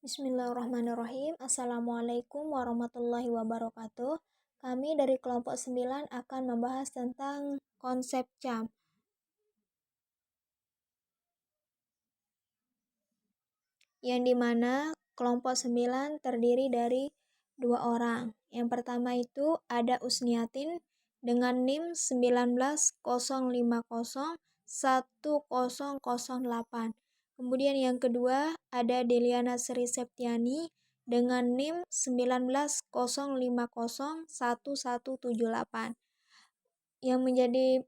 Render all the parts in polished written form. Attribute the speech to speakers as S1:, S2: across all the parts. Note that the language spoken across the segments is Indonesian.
S1: Bismillahirrahmanirrahim. Assalamualaikum warahmatullahi wabarakatuh. Kami dari kelompok 9 akan membahas tentang konsep CAM, yang dimana kelompok 9 terdiri dari 2 orang. Yang pertama itu ada Usniatin dengan NIM 19,050,1008. Kemudian yang kedua ada Deliana Sri Septiani dengan NIM 19,050,1178. Yang menjadi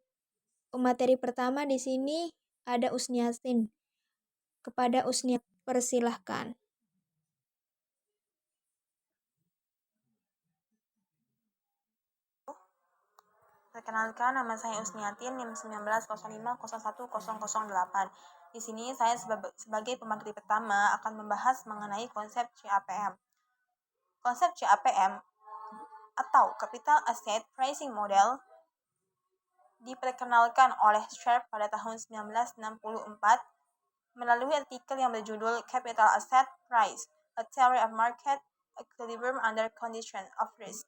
S1: materi pertama di sini ada Usniatin. Kepada Usniatin persilahkan.
S2: Perkenalkan, nama saya Usniatin, NIM 19,050,1008. Di sini saya sebagai pemateri pertama akan membahas mengenai konsep CAPM. Konsep CAPM atau Capital Asset Pricing Model diperkenalkan oleh Sharpe pada tahun 1964 melalui artikel yang berjudul Capital Asset Price, A Theory of Market Equilibrium Under Conditions of Risk.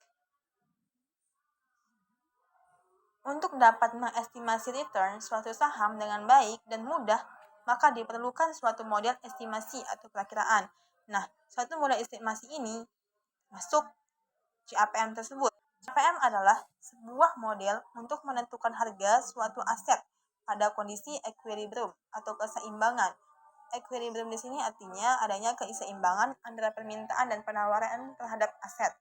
S2: Untuk dapat mengestimasi return suatu saham dengan baik dan mudah, maka diperlukan suatu model estimasi atau perakiraan. Nah, suatu model estimasi ini masuk CAPM tersebut. CAPM adalah sebuah model untuk menentukan harga suatu aset pada kondisi equilibrium atau keseimbangan. Equilibrium di sini artinya adanya keseimbangan antara permintaan dan penawaran terhadap aset.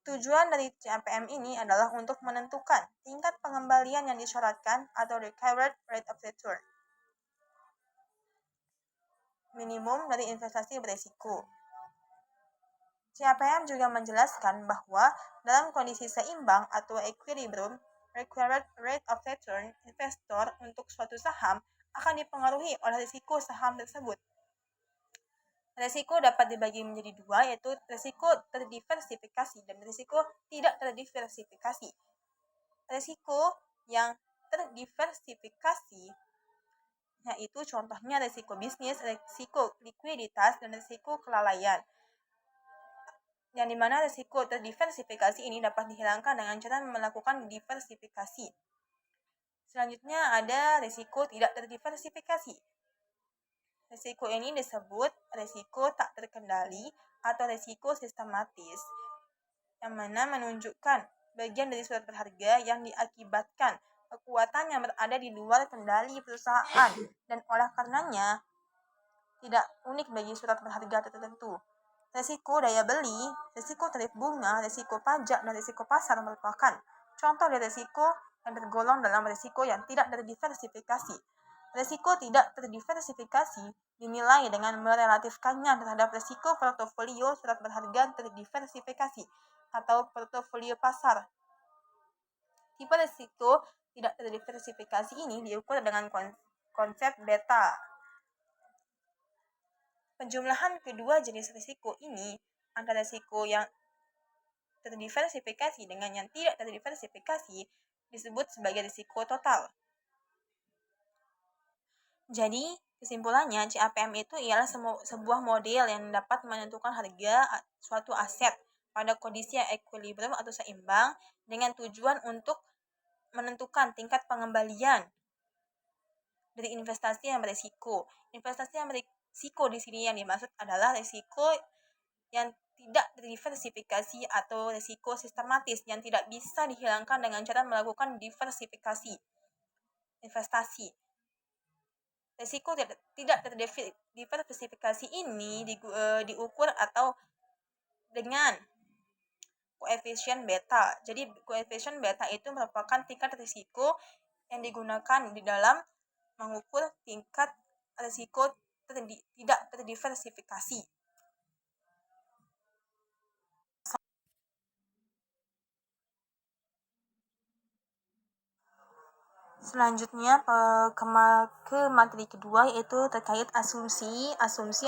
S2: Tujuan dari CAPM ini adalah untuk menentukan tingkat pengembalian yang disyaratkan atau required rate of return minimum dari investasi berisiko. CAPM juga menjelaskan bahwa dalam kondisi seimbang atau equilibrium, required rate of return investor untuk suatu saham akan dipengaruhi oleh risiko saham tersebut. Risiko dapat dibagi menjadi dua, yaitu risiko terdiversifikasi dan risiko tidak terdiversifikasi. Risiko yang terdiversifikasi yaitu contohnya risiko bisnis, risiko likuiditas, dan risiko kelalaian. Yang dimana risiko terdiversifikasi ini dapat dihilangkan dengan cara melakukan diversifikasi. Selanjutnya ada risiko tidak terdiversifikasi. Risiko ini disebut risiko tak terkendali atau risiko sistematis, yang mana menunjukkan bagian dari surat berharga yang diakibatkan kekuatan yang berada di luar kendali perusahaan dan oleh karenanya tidak unik bagi surat berharga tertentu. Risiko daya beli, risiko tarif bunga, risiko pajak, dan risiko pasar merupakan contoh dari risiko yang tergolong dalam risiko yang tidak terdiversifikasi. Risiko tidak terdiversifikasi dinilai dengan merelatifkannya terhadap risiko portofolio surat berharga terdiversifikasi atau portofolio pasar. Tipe risiko tidak terdiversifikasi ini diukur dengan konsep beta. Penjumlahan kedua jenis risiko ini antara risiko yang terdiversifikasi dengan yang tidak terdiversifikasi disebut sebagai risiko total. Jadi, kesimpulannya, CAPM itu ialah sebuah model yang dapat menentukan harga suatu aset pada kondisi yang equilibrium atau seimbang dengan tujuan untuk menentukan tingkat pengembalian dari investasi yang berisiko. Investasi yang berisiko di sini yang dimaksud adalah risiko yang tidak terdiversifikasi atau risiko sistematis yang tidak bisa dihilangkan dengan cara melakukan diversifikasi investasi. Risiko tidak terdiversifikasi ini diukur atau dengan koefisien beta. Jadi koefisien beta itu merupakan tingkat risiko yang digunakan di dalam mengukur tingkat risiko tidak terdiversifikasi. Selanjutnya ke materi kedua, yaitu terkait asumsi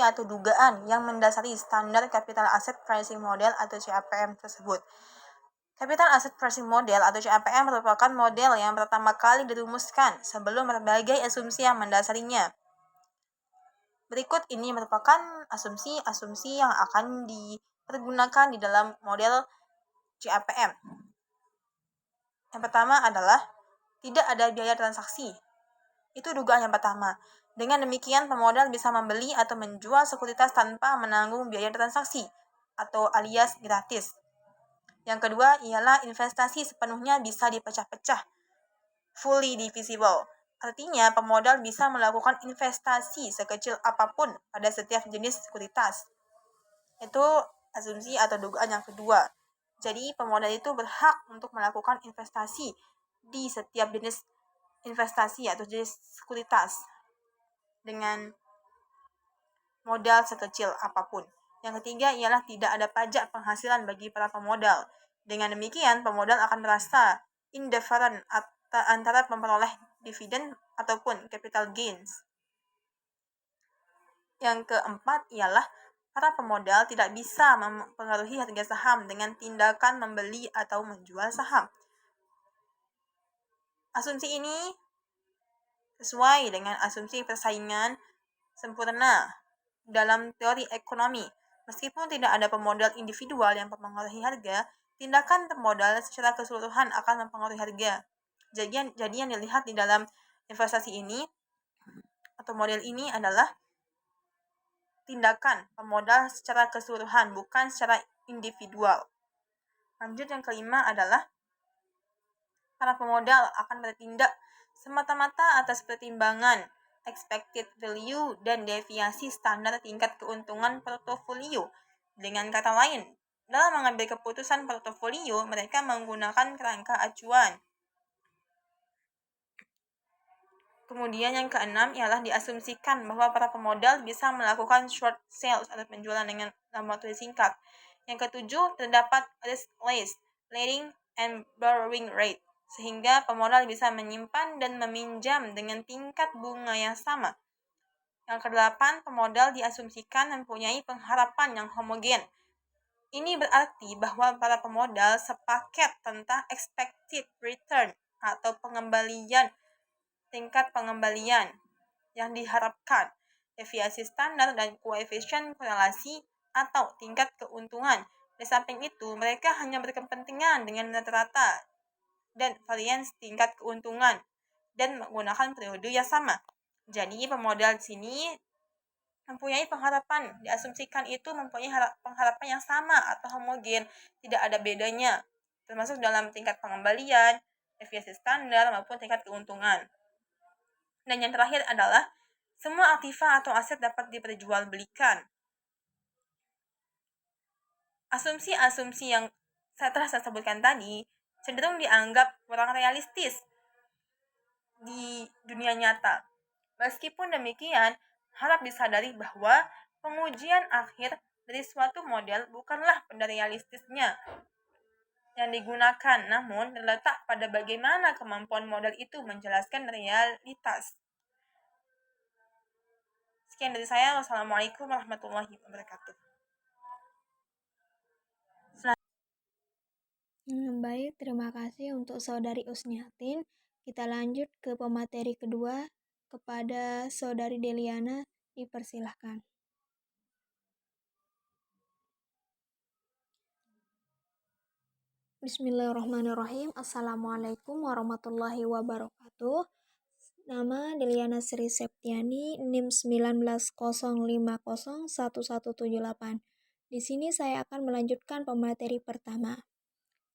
S2: atau dugaan yang mendasari standar Capital Asset Pricing Model atau CAPM tersebut. Capital Asset Pricing Model atau CAPM merupakan model yang pertama kali dirumuskan sebelum berbagai asumsi yang mendasarinya. Berikut ini merupakan asumsi-asumsi yang akan dipergunakan di dalam model CAPM. Yang pertama adalah tidak ada biaya transaksi. Itu dugaan yang pertama. Dengan demikian, pemodal bisa membeli atau menjual sekuritas tanpa menanggung biaya transaksi atau alias gratis. Yang kedua ialah investasi sepenuhnya bisa dipecah-pecah, fully divisible. Artinya, pemodal bisa melakukan investasi sekecil apapun pada setiap jenis sekuritas. Itu asumsi atau dugaan yang kedua. Jadi, pemodal itu berhak untuk melakukan investasi di setiap jenis investasi atau jenis sekuritas dengan modal sekecil apapun. Yang ketiga ialah tidak ada pajak penghasilan bagi para pemodal. Dengan demikian, pemodal akan merasa indifferent antara memperoleh dividen ataupun capital gains. Yang keempat ialah para pemodal tidak bisa mempengaruhi harga saham dengan tindakan membeli atau menjual saham. Asumsi ini sesuai dengan asumsi persaingan sempurna dalam teori ekonomi. Meskipun tidak ada pemodal individual yang mempengaruhi harga, tindakan pemodal secara keseluruhan akan mempengaruhi harga. Jadi yang dilihat di dalam investasi ini atau model ini adalah tindakan pemodal secara keseluruhan, bukan secara individual. Lanjut yang kelima adalah para pemodal akan bertindak semata-mata atas pertimbangan expected value dan deviasi standar tingkat keuntungan portofolio. Dengan kata lain, dalam mengambil keputusan portofolio, mereka menggunakan kerangka acuan. Kemudian yang keenam ialah diasumsikan bahwa para pemodal bisa melakukan short sales atau penjualan dalam waktu singkat. Yang ketujuh, terdapat risk-less lending and borrowing rate, sehingga pemodal bisa menyimpan dan meminjam dengan tingkat bunga yang sama. Yang kedelapan, pemodal diasumsikan mempunyai pengharapan yang homogen. Ini berarti bahwa para pemodal sepaket tentang expected return atau tingkat pengembalian yang diharapkan, deviasi standar dan koefisien korelasi atau tingkat keuntungan. Di samping itu, mereka hanya berkepentingan dengan rata-rata dan varians tingkat keuntungan dan menggunakan periode yang sama. Jadi, pemodal di sini mempunyai pengharapan, diasumsikan itu mempunyai pengharapan yang sama atau homogen, tidak ada bedanya, termasuk dalam tingkat pengembalian, deviasi standar maupun tingkat keuntungan. Dan yang terakhir adalah semua aktiva atau aset dapat diperjualbelikan. Asumsi-asumsi yang telah saya sebutkan tadi cenderung dianggap kurang realistis di dunia nyata. Meskipun demikian, harap disadari bahwa pengujian akhir dari suatu model bukanlah pada realistisnya yang digunakan, namun terletak pada bagaimana kemampuan model itu menjelaskan realitas. Sekian dari saya. Wassalamualaikum warahmatullahi wabarakatuh.
S1: Baik, terima kasih untuk Saudari Usniatin. Kita lanjut ke pemateri kedua kepada Saudari Deliana, dipersilahkan. Bismillahirrahmanirrahim. Assalamualaikum warahmatullahi wabarakatuh. Nama Deliana Sri Septiani, NIM 1905011178. Di sini saya akan melanjutkan pemateri pertama.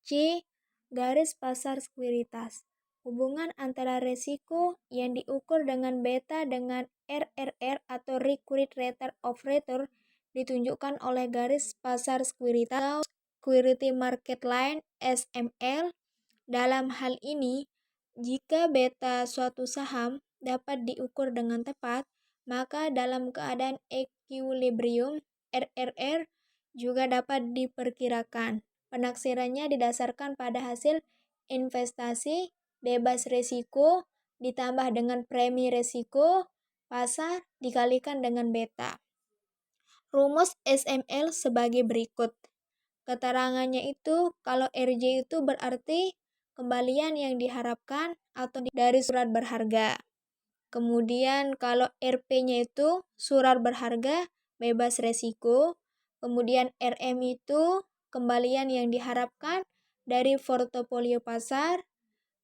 S1: C. Garis pasar sekuritas. Hubungan antara resiko yang diukur dengan beta dengan RRR atau Required Rate of Return ditunjukkan oleh garis pasar sekuritas Security Market Line SML. Dalam hal ini, jika beta suatu saham dapat diukur dengan tepat, maka dalam keadaan equilibrium, RRR juga dapat diperkirakan. Penaksirannya didasarkan pada hasil investasi bebas risiko ditambah dengan premi risiko pasar dikalikan dengan beta. Rumus SML sebagai berikut. Keterangannya itu kalau RJ itu berarti kembalian yang diharapkan atau dari surat berharga. Kemudian kalau RP-nya itu surat berharga bebas resiko. Kemudian RM itu kembalian yang diharapkan dari portofolio pasar.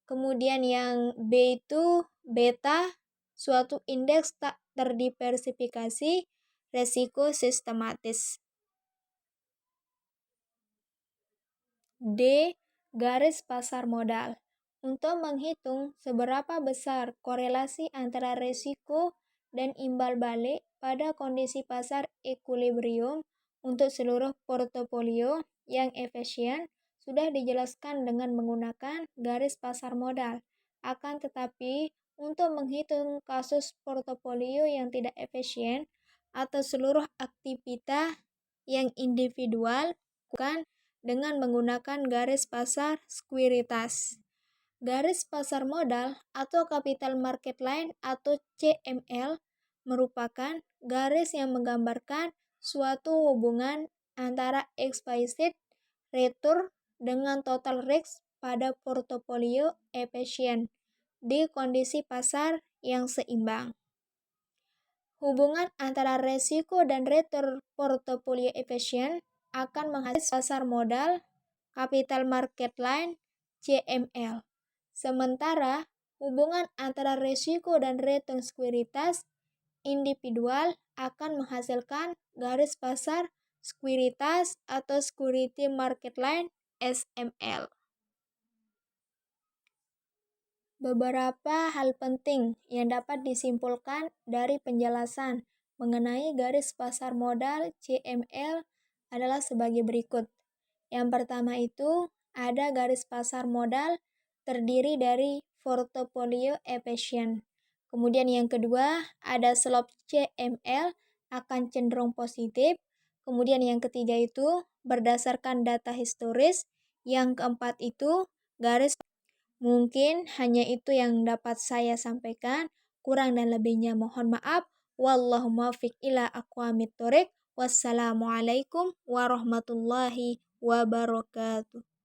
S1: Kemudian yang B itu beta, suatu indeks tak terdiversifikasi, resiko sistematis. D. Garis pasar modal. Untuk menghitung seberapa besar korelasi antara resiko dan imbal balik pada kondisi pasar equilibrium untuk seluruh portofolio yang efisien, sudah dijelaskan dengan menggunakan garis pasar modal. Akan tetapi, untuk menghitung kasus portofolio yang tidak efisien atau seluruh aktivitas yang individual, bukan dengan menggunakan garis pasar sekuritas. Garis pasar modal atau capital market line atau CML merupakan garis yang menggambarkan suatu hubungan antara explicit return dengan total risk pada portofolio efisien di kondisi pasar yang seimbang. Hubungan antara resiko dan return portofolio efisien akan menghasilkan pasar modal capital market line CML. Sementara hubungan antara resiko dan return sekuritas individual akan menghasilkan garis pasar sekuritas atau security market line SML. Beberapa hal penting yang dapat disimpulkan dari penjelasan mengenai garis pasar modal CML adalah sebagai berikut. Yang pertama itu, ada garis pasar modal terdiri dari portofolio efisien. Kemudian yang kedua, ada slope CML akan cenderung positif. Kemudian yang ketiga itu, berdasarkan data historis. Yang keempat itu, garis. Mungkin hanya itu yang dapat saya sampaikan. Kurang dan lebihnya mohon maaf. Wallahu muwaffiq ila aqwamit thoriq. Wassalamualaikum warahmatullahi wabarakatuh.